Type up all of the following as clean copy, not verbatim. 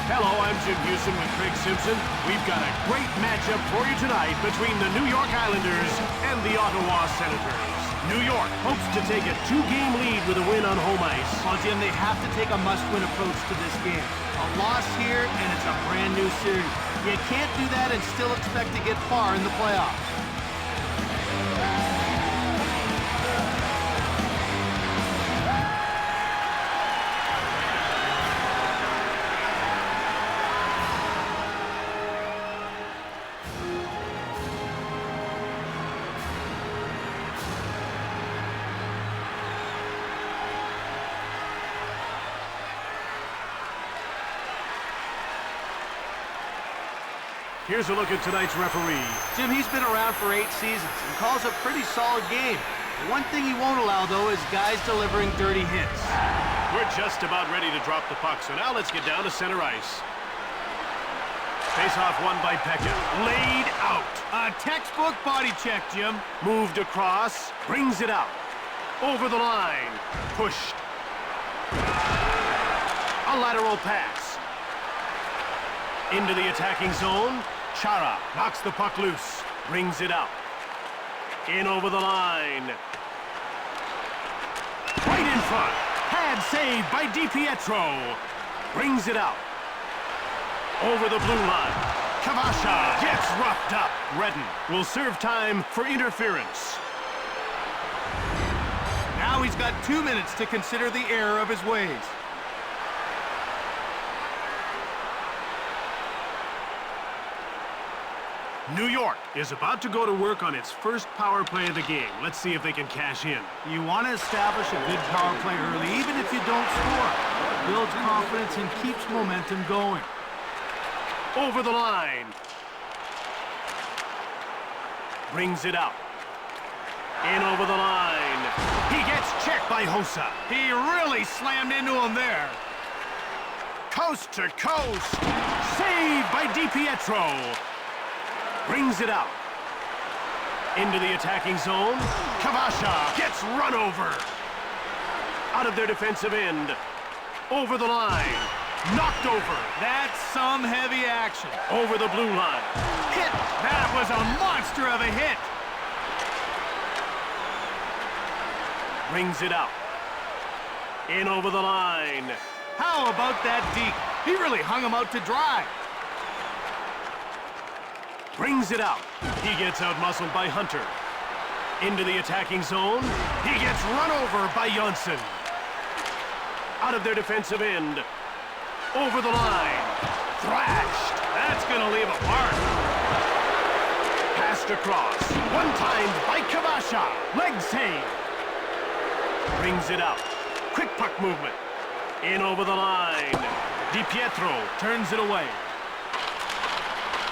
Hello, I'm Jim Houston with Craig Simpson. We've got a great matchup for you tonight between the New York Islanders and the Ottawa Senators. New York hopes to take a 2-game lead with a win on home ice. Well, Jim, they have to take a must-win approach to this game. A loss here, and it's a brand-new series. You can't do that and still expect to get far in the playoffs. Here's a look at tonight's referee. Jim, he's been around for 8 seasons and calls a pretty solid game. The one thing he won't allow, though, is guys delivering dirty hits. We're just about ready to drop the puck, so now let's get down to center ice. Face-off won by Pekka. Laid out. A textbook body check, Jim. Moved across. Brings it out. Over the line. Pushed. A lateral pass. Into the attacking zone. Chara knocks the puck loose. Brings it out. In over the line. Right in front. Pad saved by DiPietro. Brings it out. Over the blue line. Kavasha gets roughed up. Redden will serve time for interference. Now he's got 2 minutes to consider the error of his ways. New York is about to go to work on its first power play of the game. Let's see if they can cash in. You want to establish a good power play early, even if you don't score. Builds confidence and keeps momentum going. Over the line. Brings it out. In over the line. He gets checked by Hossa. He really slammed into him there. Coast to coast. Saved by DiPietro. Brings it out. Into the attacking zone. Kavasha gets run over. Out of their defensive end. Over the line. Knocked over. That's some heavy action. Over the blue line. Hit. That was a monster of a hit. Brings it out. In over the line. How about that deep? He really hung him out to dry. Brings it out. He gets out-muscled by Hunter. Into the attacking zone. He gets run over by Janssen. Out of their defensive end. Over the line. Thrashed. That's going to leave a mark. Passed across. One-timed by Kavasha. Leg save. Brings it out. Quick puck movement. In over the line. DiPietro turns it away.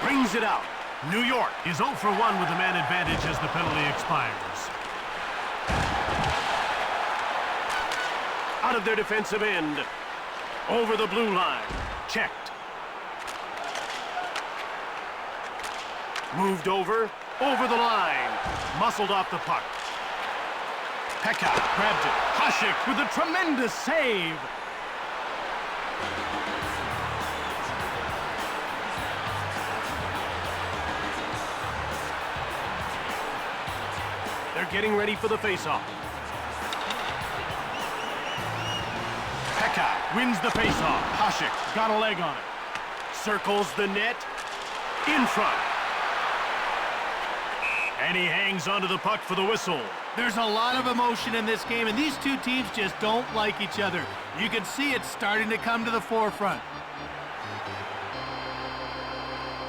Brings it out. New York is 0 for 1 with the man advantage as the penalty expires. Out of their defensive end. Over the blue line. Checked. Moved over. Over the line. Muscled off the puck. Pekka grabbed it. Hasek with a tremendous save. They're getting ready for the face-off. Pekka wins the face-off. Hasek got a leg on it. Circles the net. In front. And he hangs onto the puck for the whistle. There's a lot of emotion in this game, and these two teams just don't like each other. You can see it starting to come to the forefront.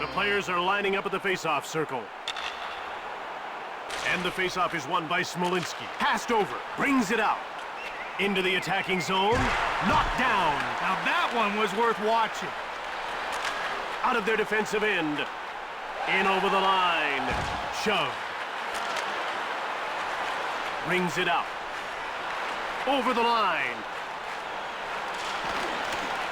The players are lining up at the face-off circle. And the face-off is won by Smolinski. Passed over. Brings it out. Into the attacking zone. Knocked down. Now that one was worth watching. Out of their defensive end. In over the line. Shove. Brings it out. Over the line.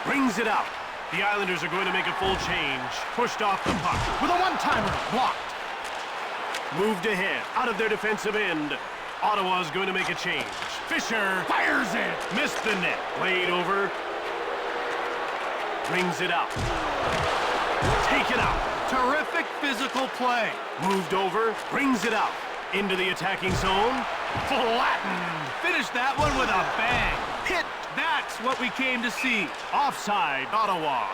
Brings it out. The Islanders are going to make a full change. Pushed off the puck. With a one-timer. Blocked. Moved ahead, out of their defensive end. Ottawa's going to make a change. Fisher fires it. Missed the net. Played over. Brings it out. Taken out. Terrific physical play. Moved over. Brings it out. Into the attacking zone. Flattened. Finished that one with a bang. Hit. That's what we came to see. Offside, Ottawa.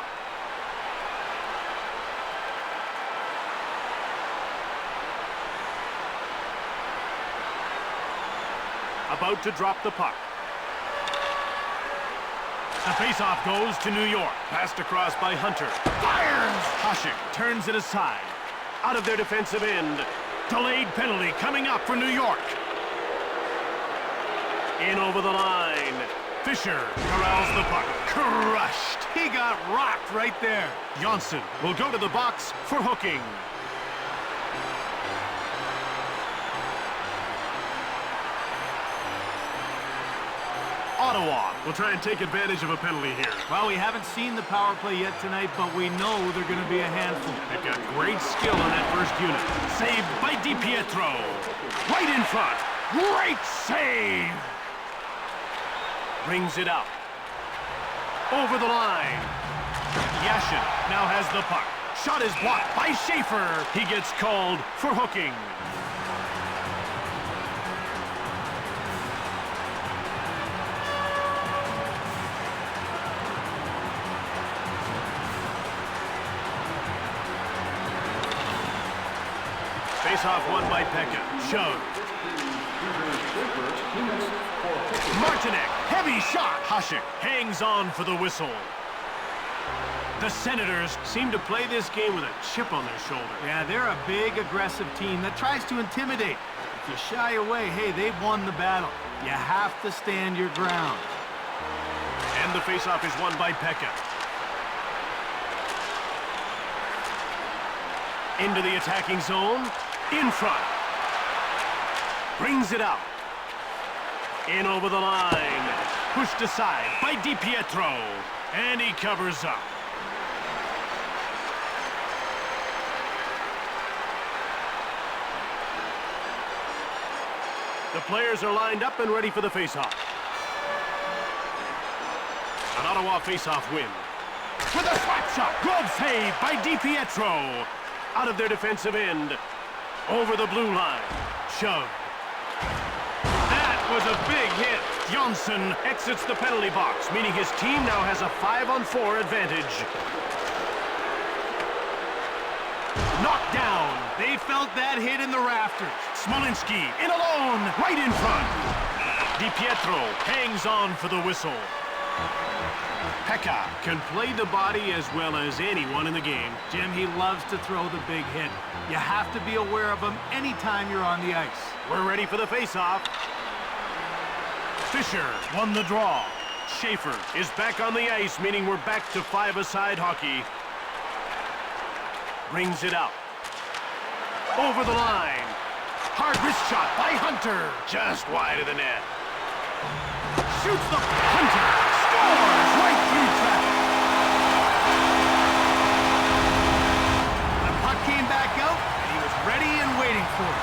About to drop the puck. The faceoff goes to New York. Passed across by Hunter. Fires! Hasek turns it aside. Out of their defensive end. Delayed penalty coming up for New York. In over the line. Fisher corrals the puck. Crushed. He got rocked right there. Johnson will go to the box for hooking. Ottawa will try and take advantage of a penalty here. Well, we haven't seen the power play yet tonight, but we know they're going to be a handful. They've got great skill on that first unit. Saved by DiPietro. Right in front. Great save. Brings it out. Over the line. Yashin now has the puck. Shot is blocked by Schaefer. He gets called for hooking. Face-off won by Pekka. Shoved. Martinek, heavy shot. Hasek hangs on for the whistle. The Senators seem to play this game with a chip on their shoulder. Yeah, they're a big, aggressive team that tries to intimidate. If you shy away, hey, they've won the battle. You have to stand your ground. And the face-off is won by Pekka. Into the attacking zone. In front. Brings it out. In over the line. Pushed aside by DiPietro. And he covers up. The players are lined up and ready for the face-off. An Ottawa face-off win. With a slap shot. Glove save by DiPietro. Out of their defensive end. Over the blue line. Shove. That was a big hit. Johnson exits the penalty box, meaning his team now has a 5-on-4 advantage. Knocked down. They felt that hit in the rafters. Smolinski in alone, right in front. DiPietro hangs on for the whistle. Pekka can play the body as well as anyone in the game. Jim, he loves to throw the big hit. You have to be aware of him anytime you're on the ice. We're ready for the face-off. Fisher won the draw. Schaefer is back on the ice, meaning we're back to 5-a-side hockey. Brings it out. Over the line. Hard wrist shot by Hunter. Just wide of the net. Shoots the Hunter. Scores right through traffic. The puck came back out, and he was ready and waiting for it.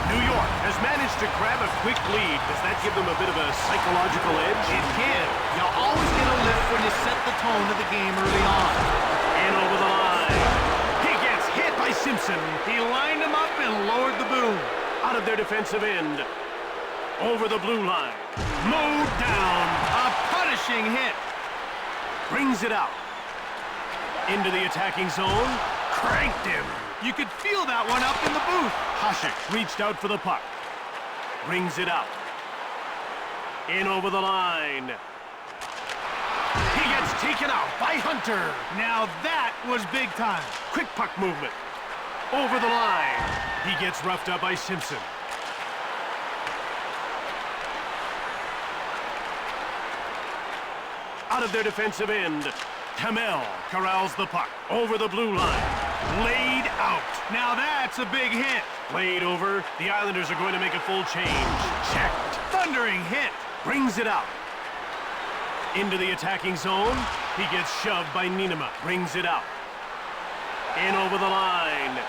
New York has managed to grab a quick lead. Does that give them a bit of a psychological edge? It can. You always get a lift when you set the tone of the game early on. And over the line. He gets hit by Simpson. He lined him up and lowered the boom. Out of their defensive end. Over the blue line. Mowed down. A punishing hit. Brings it out. Into the attacking zone. Cranked him. You could feel that one up in the booth. Hasek reached out for the puck. Brings it out. In over the line. He gets taken out by Hunter. Now that was big time. Quick puck movement. Over the line. He gets roughed up by Simpson. Out of their defensive end. Hamel corrals the puck. Over the blue line. Laid out. Now that's a big hit. Played over. The Islanders are going to make a full change. Checked. Thundering hit. Brings it out. Into the attacking zone. He gets shoved by Niinema. Brings it out. In over the line.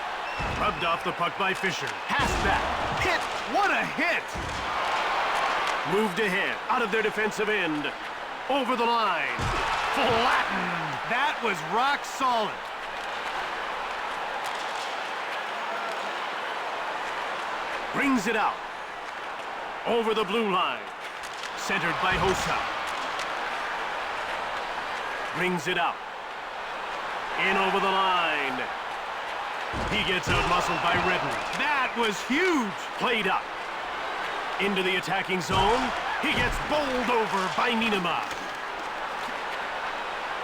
Rubbed off the puck by Fisher. Pass back. Hit. What a hit! Moved ahead, out of their defensive end. Over the line. Flattened. That was rock solid. Brings it out. Over the blue line. Centered by Hossa. Brings it out. In over the line. He gets out-muscled by Redden. That was huge. Played up. Into the attacking zone. He gets bowled over by Nienema.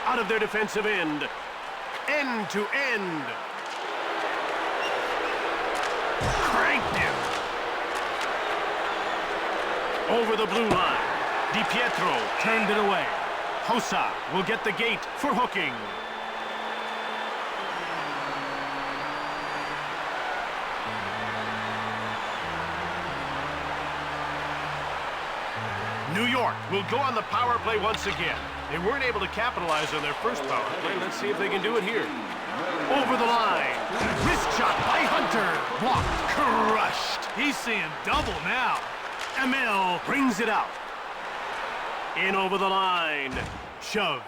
Out of their defensive end. End to end. Cranked him. Over the blue line. DiPietro turned it away. Hossa will get the gate for hooking. New York will go on the power play once again. They weren't able to capitalize on their first power play. Let's see if they can do it here. Over the line. Wrist shot by Hunter. Blocked. Crushed. He's seeing double now. Emil brings it out. In over the line. Shoved.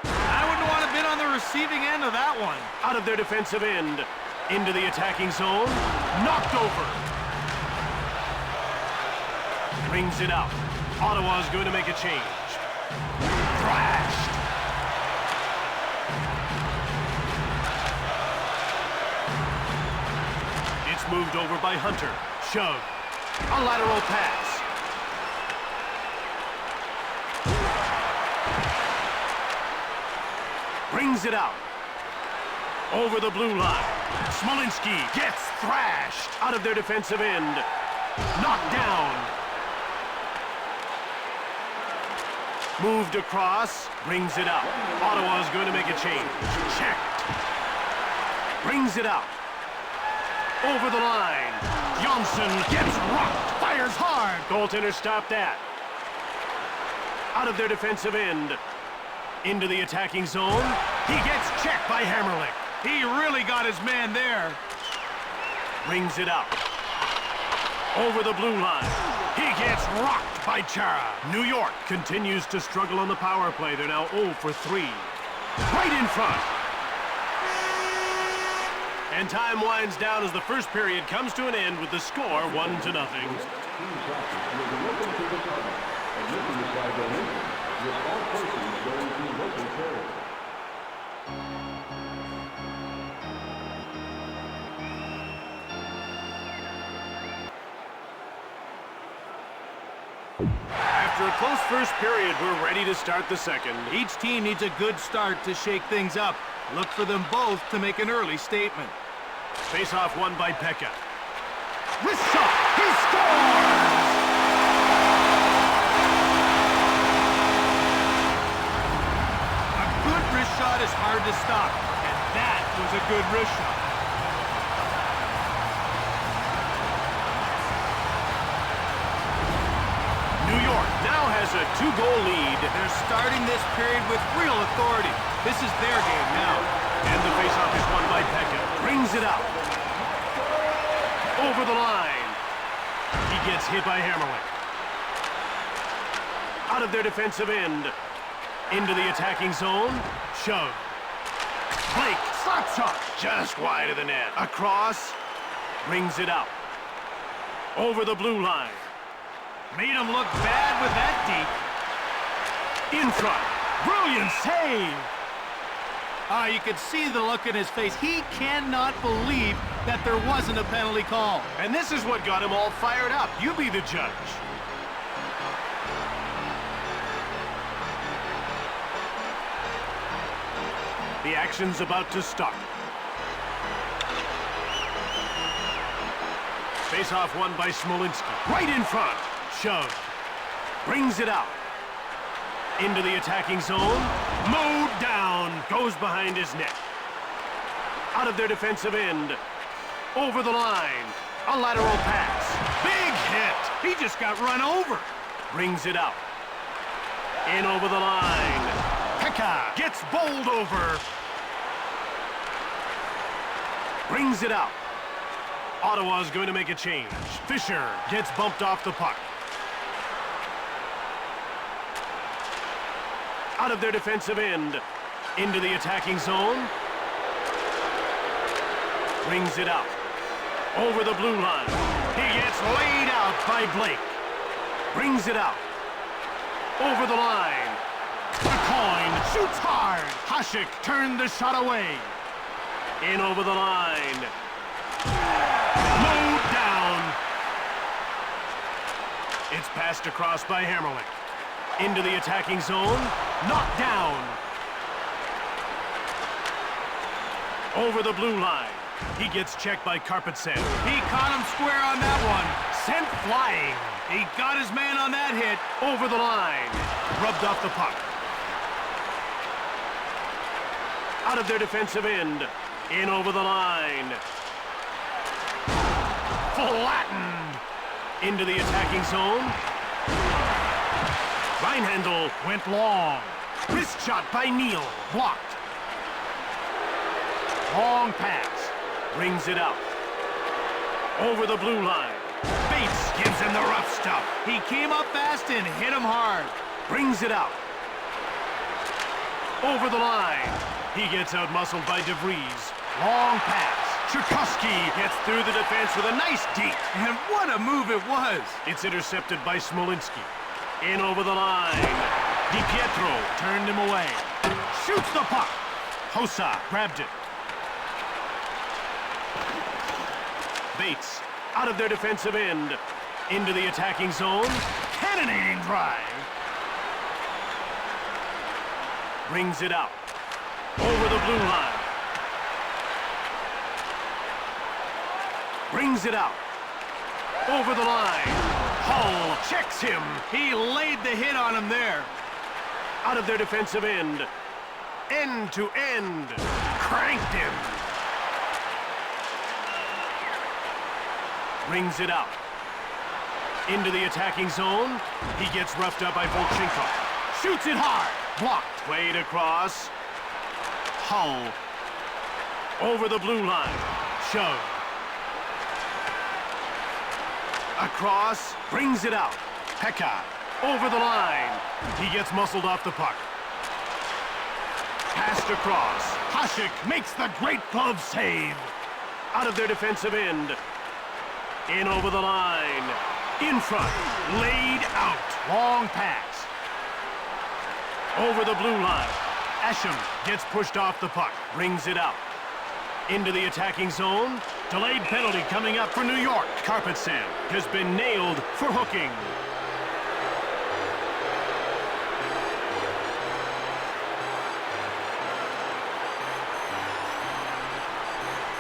I wouldn't want to have been on the receiving end of that one. Out of their defensive end. Into the attacking zone. Knocked over. Brings it out. Ottawa's going to make a change. Thrashed. It's moved over by Hunter. Shoved. A lateral pass. Brings it out. Over the blue line. Smolinski gets thrashed. Out of their defensive end. Knocked down. Moved across, brings it out. Ottawa's going to make a change. Checked. Brings it out. Over the line. Johnson gets rocked. Fires hard. Goaltender stopped that. Out of their defensive end. Into the attacking zone. He gets checked by Hammerlick. He really got his man there. Brings it out. Over the blue line. He gets rocked by Chara. New York continues to struggle on the power play. They're now 0 for 3. Right in front. And time winds down as the first period comes to an end with the score 1-0. After a close first period, we're ready to start the second. Each team needs a good start to shake things up. Look for them both to make an early statement. Face-off won by Pekka. Wrist shot! He scores! A good wrist shot is hard to stop, and that was a good wrist shot. New York now has a 2-goal lead. They're starting this period with real authority. This is their game now. And the faceoff is won by Pekka. Brings it up. Over the line. He gets hit by Hammerlick. Out of their defensive end. Into the attacking zone. Shove. Blake, slap shot. Just wide of the net. Across. Brings it out. Over the blue line. Made him look bad with that deep. In front. Brilliant save. You could see the look in his face. He cannot believe that there wasn't a penalty call. And this is what got him all fired up. You be the judge. The action's about to start. Face-off won by Smolinski. Right in front. Shove. Brings it out. Into the attacking zone. Mowed down. Goes behind his net. Out of their defensive end. Over the line. A lateral pass. Big hit. He just got run over. Brings it out. In over the line. Pekka gets bowled over. Brings it out. Ottawa's going to make a change. Fisher gets bumped off the puck. Out of their defensive end, into the attacking zone. Brings it out. Over the blue line. He gets laid out by Blake. Brings it out. Over the line. The coin shoots hard. Hasek turned the shot away. In over the line. Mowed down. It's passed across by Hammerlick. Into the attacking zone. Knocked down. Over the blue line. He gets checked by Carpetsen. He caught him square on that one. Sent flying. He got his man on that hit. Over the line. Rubbed off the puck. Out of their defensive end. In over the line. Flattened. Into the attacking zone. Reinhandel went long. Wrist shot by Neal. Blocked. Long pass. Brings it out. Over the blue line. Bates gives him the rough stuff. He came up fast and hit him hard. Brings it out. Over the line. He gets out-muscled by DeVries. Long pass. Tchaikovsky gets through the defense with a nice deke. And what a move it was. It's intercepted by Smolinski. In over the line. DiPietro turned him away. Shoots the puck. Hossa grabbed it. Bates, out of their defensive end, into the attacking zone, cannonading drive. Brings it out, over the blue line. Brings it out, over the line. Hull checks him. He laid the hit on him there. Out of their defensive end to end, cranked him. Brings it out. Into the attacking zone. He gets roughed up by Volchenko. Shoots it hard. Blocked. Played across. Hull. Over the blue line. Shove. Across. Brings it out. Pekka. Over the line. He gets muscled off the puck. Passed across. Hasek makes the great glove save. Out of their defensive end. In over the line. In front. Laid out. Long pass. Over the blue line. Asham gets pushed off the puck. Brings it out. Into the attacking zone. Delayed penalty coming up for New York. Carpetsen has been nailed for hooking.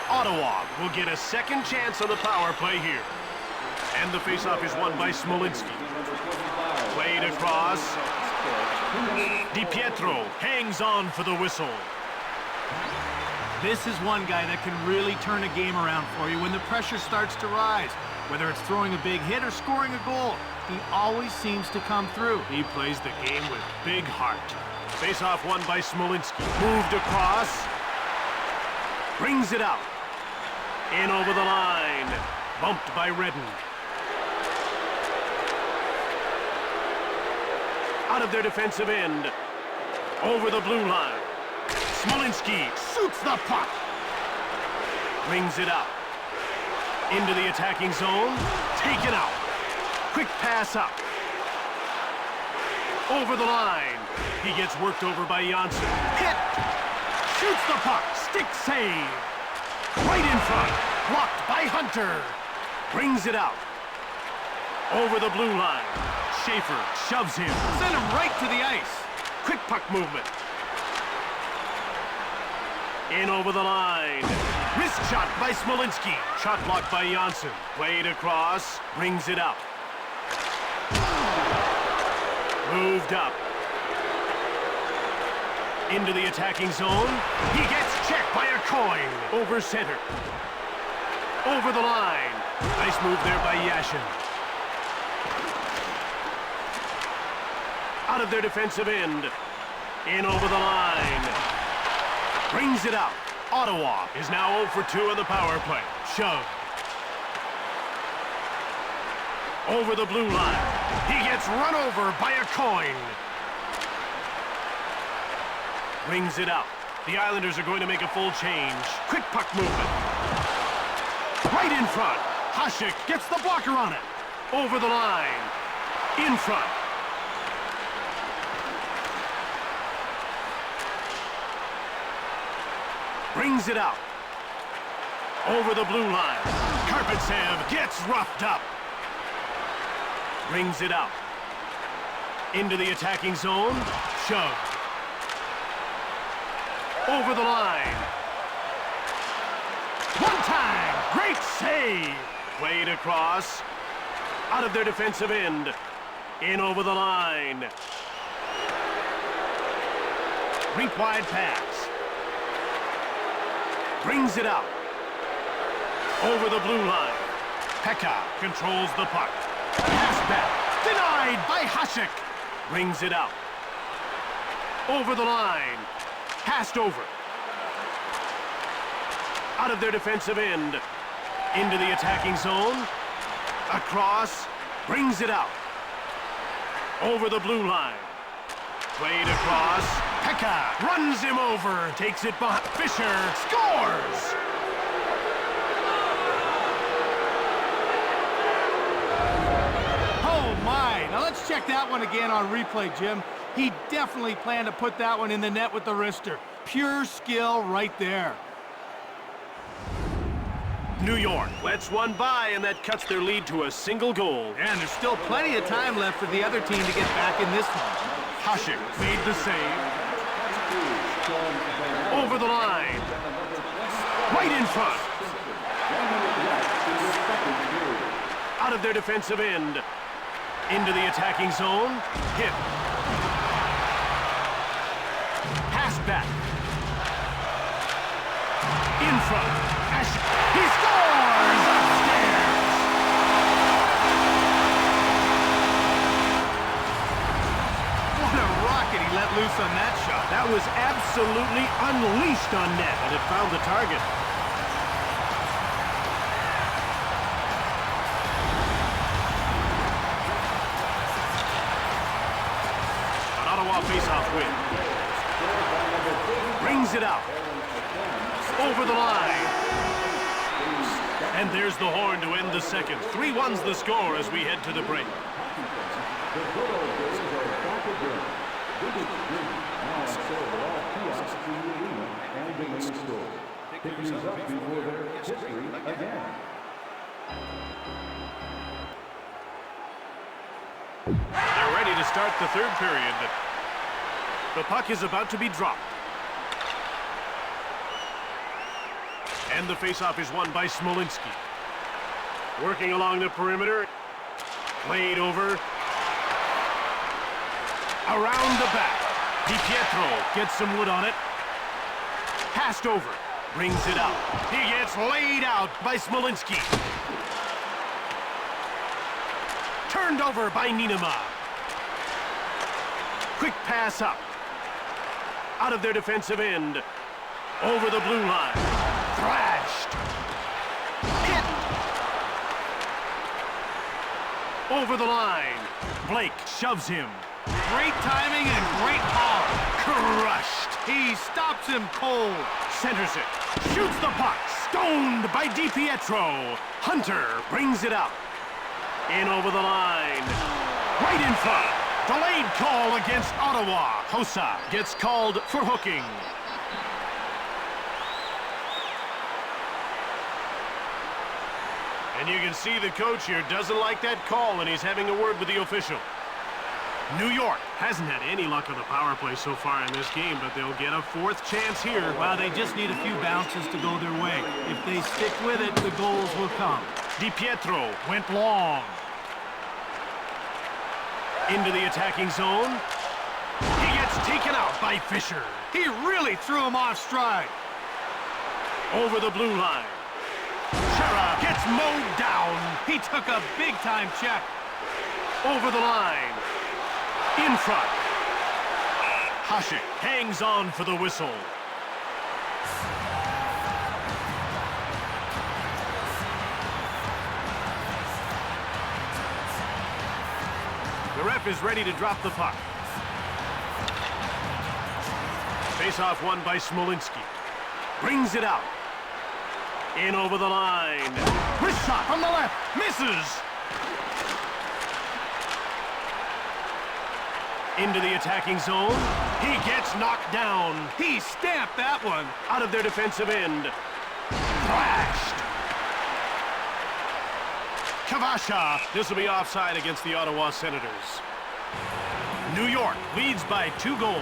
Ottawa will get a second chance on the power play here. And the faceoff is won by Smolinski. Played across. DiPietro hangs on for the whistle. This is one guy that can really turn a game around for you when the pressure starts to rise. Whether it's throwing a big hit or scoring a goal, he always seems to come through. He plays the game with big heart. Faceoff won by Smolinski. Moved across. Brings it out. In over the line. Bumped by Redden. Out of their defensive end. Over the blue line. Smolinski shoots the puck. Brings it out. Into the attacking zone. Taken out. Quick pass up. Over the line. He gets worked over by Janssen. Hit. Shoots the puck. Stick save. Right in front. Blocked by Hunter. Brings it out. Over the blue line. Schaefer shoves him. Send him right to the ice. Quick puck movement. In over the line. Wrist shot by Smolinski. Shot blocked by Janssen. Played across. Brings it up. Moved up. Into the attacking zone. He gets checked by a coin. Over center. Over the line. Nice move there by Yashin. Out of their defensive end. In over the line. Brings it out. Ottawa is now 0 for 2 on the power play. Shove. Over the blue line. He gets run over by a coin. Brings it out. The Islanders are going to make a full change. Quick puck movement. Right in front. Hasek gets the blocker on it. Over the line. In front. Brings it out. Over the blue line. Karpatsev gets roughed up. Brings it out. Into the attacking zone. Shove. Over the line. One time. Great save. Played across. Out of their defensive end. In over the line. Rink-wide pass. Brings it out. Over the blue line. Pekka controls the puck. Pass back. Denied by Hasek. Brings it out. Over the line. Passed over. Out of their defensive end. Into the attacking zone. Across. Brings it out. Over the blue line. Played across. Pekka runs him over. Takes it behind. Fisher scores! Oh, my. Now let's check that one again on replay, Jim. He definitely planned to put that one in the net with the wrister. Pure skill right there. New York lets one by, and that cuts their lead to a single goal. And there's still plenty of time left for the other team to get back in this one. Hasek made the save. Over the line. Right in front. Out of their defensive end. Into the attacking zone. Hit. Pass back. In front. He scores! Upstairs! What a rocket he let loose on that shot. That was absolutely unleashed on net, and it found the target. An Ottawa faceoff win. Brings it out. Over the line. And there's the horn to end the second. 3-1's the score as we head to the break. They're ready to start the third period. The puck is about to be dropped. And the faceoff is won by Smolinski. Working along the perimeter. Played over. Around the back. DiPietro gets some wood on it. Passed over. Brings it out. He gets laid out by Smolinski. Turned over by Nienema. Quick pass up. Out of their defensive end. Over the blue line. Thrashed. Hit. Over the line. Blake shoves him. Great timing and great power. Crushed. He stops him cold. Centers it. Shoots the puck. Stoned by DiPietro. Hunter brings it out. In over the line. Right in front. Delayed call against Ottawa. Hossa gets called for hooking. And you can see the coach here doesn't like that call, and he's having a word with the official. New York hasn't had any luck on the power play so far in this game, but they'll get a fourth chance here. Well, they just need a few bounces to go their way. If they stick with it, the goals will come. DiPietro went long. Into the attacking zone. He gets taken out by Fisher. He really threw him off stride. Over the blue line. Chara gets mowed down. He took a big-time check. Over the line. In front. Hasek hangs on for the whistle. The ref is ready to drop the puck. Face-off won by Smolinski. Brings it out. In over the line. Wrist shot from the left. Misses. Into the attacking zone. He gets knocked down. He stamped that one. Out of their defensive end. Thrashed. Kavasha. This will be offside against the Ottawa Senators. New York leads by 2 goals.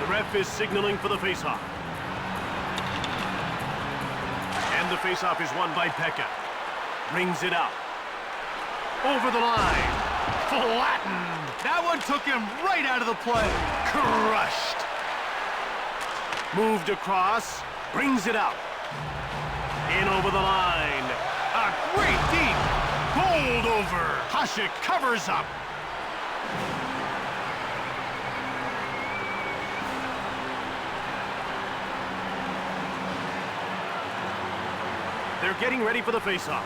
The ref is signaling for the faceoff. And the faceoff is won by Pekka. Brings it out. Over the line. Flattened. That one took him right out of the play. Crushed. Moved across. Brings it out. In over the line. A great deep. Bowled over. Hasek covers up. They're getting ready for the faceoff.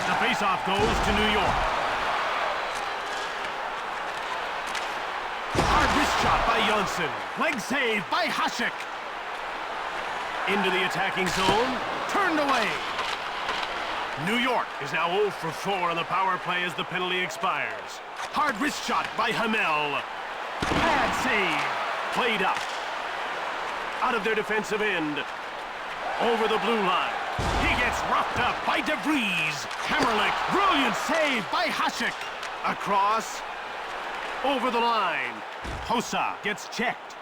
The faceoff goes to New York. Hard wrist shot by Janssen. Leg save by Hasek. Into the attacking zone. Turned away. New York is now 0 for 4 on the power play as the penalty expires. Hard wrist shot by Hamel. Bad save. Played up. Out of their defensive end. Over the blue line. He gets roughed up by DeVries. Hammerlick. Brilliant save by Hasek. Across. Over the line. Hossa gets checked.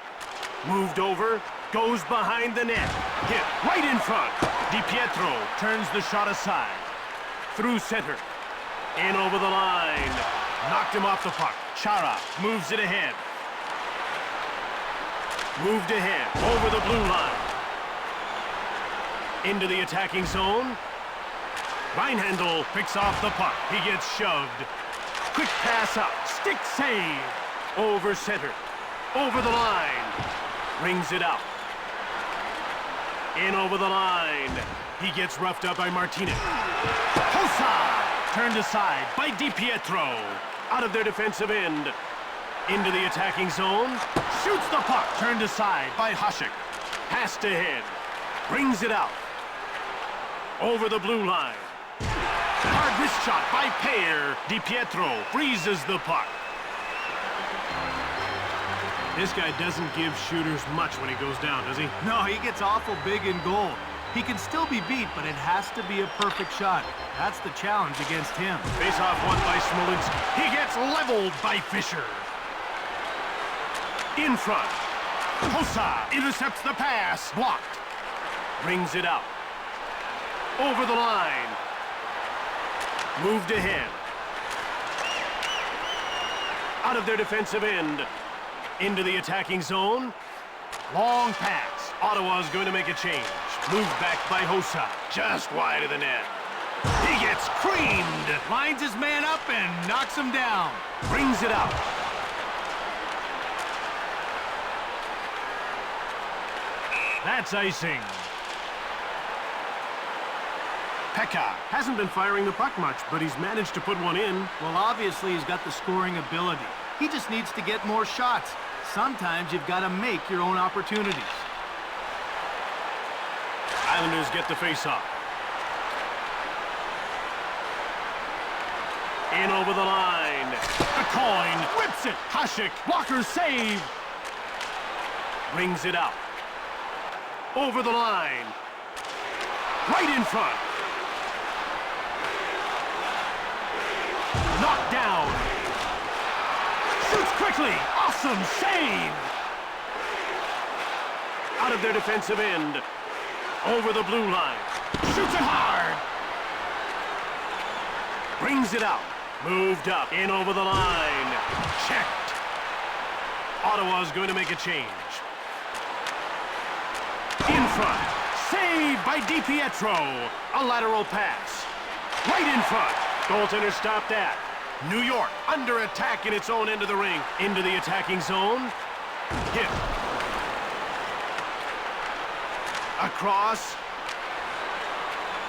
Moved over. Goes behind the net. Hit right in front. DiPietro turns the shot aside. Through center. In over the line. Knocked him off the puck. Chara moves it ahead. Moved ahead. Over the blue line. Into the attacking zone. Reinhandel picks off the puck. He gets shoved. Quick pass up. Stick save. Over center. Over the line. Brings it out. In over the line. He gets roughed up by Martinez. Hossa! Turned aside by DiPietro. Out of their defensive end. Into the attacking zone. Shoots the puck. Turned aside by Hasek. Passed ahead. Brings it out. Over the blue line. Hard wrist shot by Payer. DiPietro freezes the puck. This guy doesn't give shooters much when he goes down, does he? No, he gets awful big in goal. He can still be beat, but it has to be a perfect shot. That's the challenge against him. Face-off won by Smolinski. He gets leveled by Fisher. In front. Hossa intercepts the pass. Blocked. Brings it out. Over the line. Moved ahead. Out of their defensive end. Into the attacking zone. Long pass. Ottawa's going to make a change. Moved back by Hossa. Just wide of the net. He gets creamed. Lines his man up and knocks him down. Brings it out. That's icing. Pekka hasn't been firing the puck much, but he's managed to put one in. Well, obviously, he's got the scoring ability. He just needs to get more shots. Sometimes you've got to make your own opportunities. Islanders get the face-off. In over the line. The coin whips it. Hasek, blocker save. Brings it out. Over the line. Right in front. Knocked down. Shoots quickly. Awesome save. Out of their defensive end. Over the blue line. Shoots it hard. Brings it out. Moved up. In over the line. Checked. Ottawa's going to make a change. In front. Saved by DiPietro. A lateral pass. Right in front. Goaltender stopped that. New York under attack in its own end of the ring. Into the attacking zone. Hit. Across.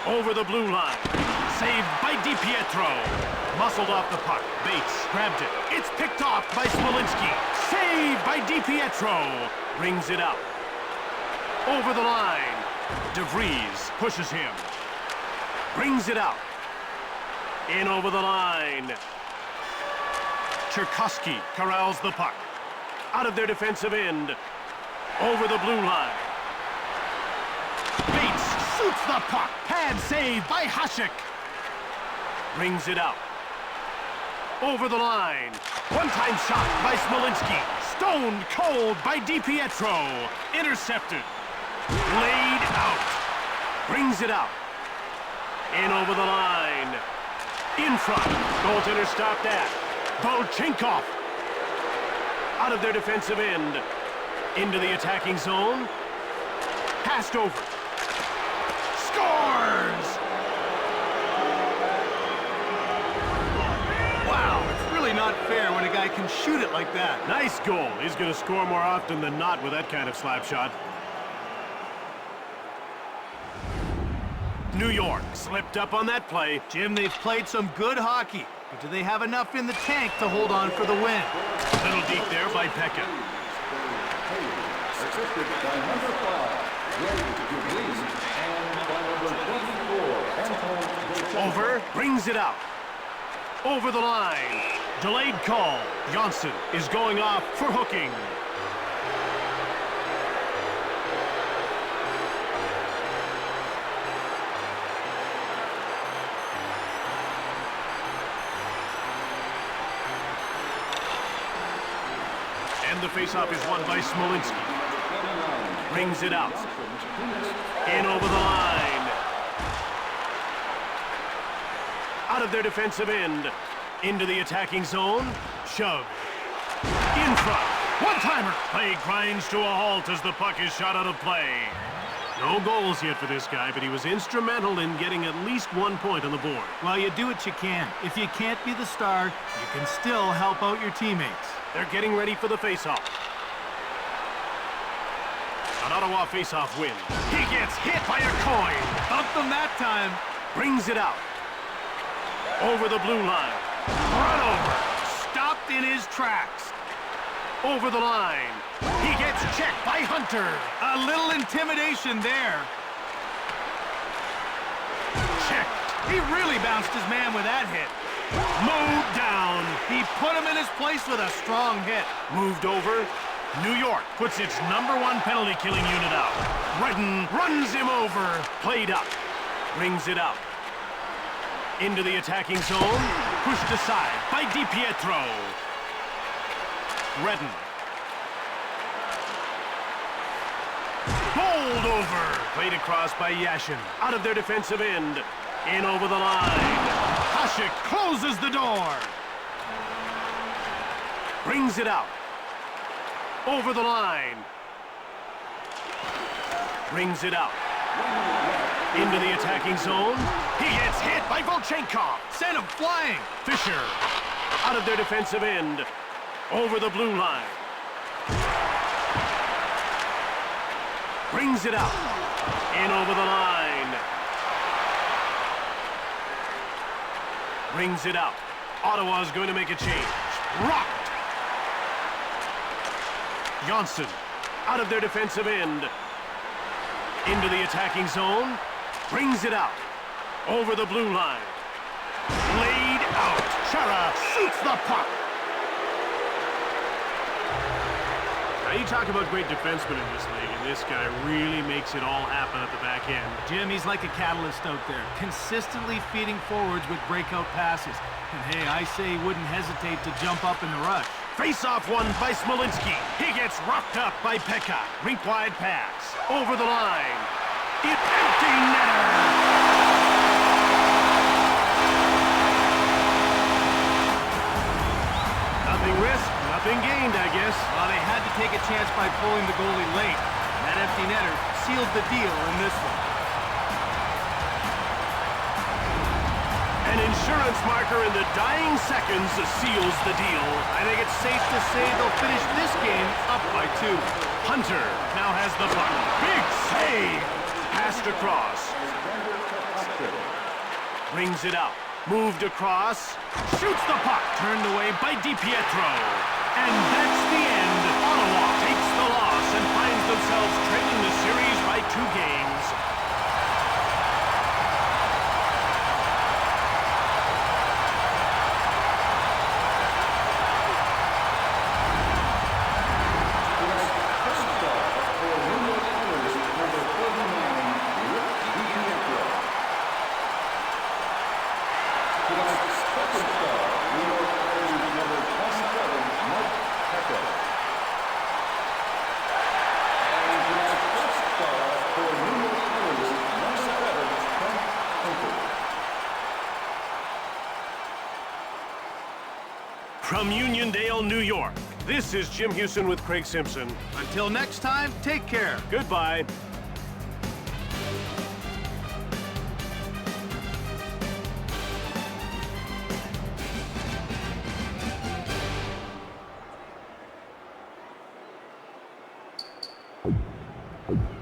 Over the blue line. Saved by DiPietro. Muscled off the puck. Bates grabbed it. It's picked off by Smolinski. Saved by DiPietro. Brings it out. Over the line. DeVries pushes him. Brings it out. In over the line. Cherkowski corrals the puck. Out of their defensive end. Over the blue line. Bates shoots the puck. Pad save by Hasek. Brings it out. Over the line. One-time shot by Smolinski. Stoned cold by DiPietro. Intercepted. Laid out. Brings it out. In over the line. In front. Goaltender stopped that. Volchenkov. Out of their defensive end. Into the attacking zone. Passed over. Scores! Wow, it's really not fair when a guy can shoot it like that. Nice goal. He's going to score more often than not with that kind of slap shot. New York slipped up on that play. Jim, they've played some good hockey, but do they have enough in the tank to hold on for the win? Little deep there by Pekka. Assisted by number 5, Ray DeVries, and by number 24, Anton. Over, brings it out. Over the line. Delayed call. Johnson is going off for hooking. And the faceoff is won by Smolinski. Brings it out. In over the line. Out of their defensive end. Into the attacking zone. Shove. In front. One-timer. Play grinds to a halt as the puck is shot out of play. No goals yet for this guy, but he was instrumental in getting at least 1 point on the board. Well, you do what you can. If you can't be the star, you can still help out your teammates. They're getting ready for the faceoff. An Ottawa faceoff win. He gets hit by a coin. Bumped them that time. Brings it out. Over the blue line. Run over. Stopped in his tracks. Over the line. He gets checked by Hunter. A little intimidation there. Checked. He really bounced his man with that hit. Mowed down. He put him in his place with a strong hit. Moved over. New York puts its #1 penalty-killing unit out. Redden runs him over. Played up. Brings it out. Into the attacking zone. Pushed aside by DiPietro. Redden. Bowled over. Played across by Yashin. Out of their defensive end. In over the line. Hasek closes the door. Brings it out. Over the line. Brings it out. Into the attacking zone. He gets hit by Volchenkov. Sent him flying. Fisher. Out of their defensive end. Over the blue line. Brings it out. In over the line. Brings it out. Ottawa's going to make a change. Rocked. Johnson. Out of their defensive end. Into the attacking zone. Brings it out. Over the blue line. Laid out. Chara shoots the puck. Now you talk about great defensemen in this league, and this guy really makes it all happen at the back end. Jim, he's like a catalyst out there, consistently feeding forwards with breakout passes. And hey, I say he wouldn't hesitate to jump up in the rush. Face-off won by Smolinski. He gets rocked up by Pekka. Rink-wide pass. Over the line. Empty netter. Nothing risked, nothing gained, I guess. Well, they had to take a chance by pulling the goalie late. That empty netter sealed the deal in this one. An insurance marker in the dying seconds seals the deal. I think it's safe to say they'll finish this game up by 2. Hunter now has the puck. Big save. Passed across. Brings it out. Moved across. Shoots the puck. Turned away by DiPietro. And that's the end. Ottawa takes the loss and finds themselves trailing the series by 2 games. From Uniondale, New York, this is Jim Houston with Craig Simpson. Until next time, take care. Goodbye. Thank you.